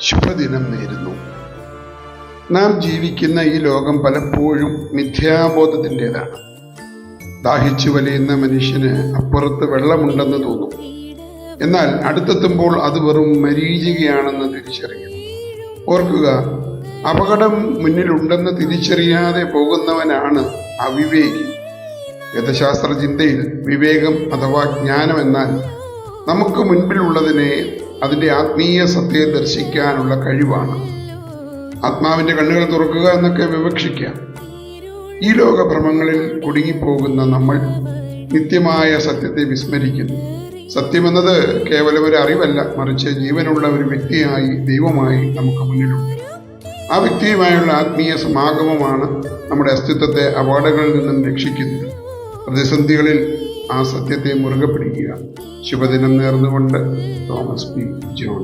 ശുഭദിനം നേരുന്നു. നാം ജീവിക്കുന്ന ഈ ലോകം പലപ്പോഴും മിഥ്യാബോധത്തിൻ്റെതാണ്. ദാഹിച്ചു വലയുന്ന മനുഷ്യന് അപ്പുറത്ത് വെള്ളമുണ്ടെന്ന് തോന്നും. എന്നാൽ അടുത്തെത്തുമ്പോൾ അത് വെറും മരീചികയാണെന്ന് തിരിച്ചറിയുന്നു. ഓർക്കുക, അപകടം മുന്നിലുണ്ടെന്ന് തിരിച്ചറിയാതെ പോകുന്നവനാണ് അവിവേകി. വേദശാസ്ത്ര ചിന്തയിൽ വിവേകം അഥവാ ജ്ഞാനം എന്നാൽ നമുക്ക് മുൻപിലുള്ളതിനെ അതിൻ്റെ ആത്മീയ സത്യത്തെ ദർശിക്കാനുള്ള കഴിവാണ്. ആത്മാവിൻ്റെ കണ്ണുകൾ തുറക്കുക എന്നൊക്കെ വിവക്ഷിക്കാം. ഈ ലോകഭ്രമങ്ങളിൽ കുടുങ്ങിപ്പോകുന്ന നമ്മൾ നിത്യമായ സത്യത്തെ വിസ്മരിക്കുന്നു. സത്യമെന്നത് കേവലം ഒരു അറിവല്ല, മറിച്ച് ജീവനുള്ള ഒരു വ്യക്തിയായി, ദൈവമായി നമുക്ക് മുന്നിലുണ്ട്. ആ വ്യക്തിയുമായുള്ള ആത്മീയ സമാഗമമാണ് നമ്മുടെ അസ്തിത്വത്തെ അപകടങ്ങളിൽ നിന്നും രക്ഷിക്കുന്നത്. പ്രതിസന്ധികളിൽ ആ സത്യത്തെ മുറുകെ പിടിക്കുക. ശുഭദിനം നേർന്നുകൊണ്ട് തോമസ് പി ജോൺ.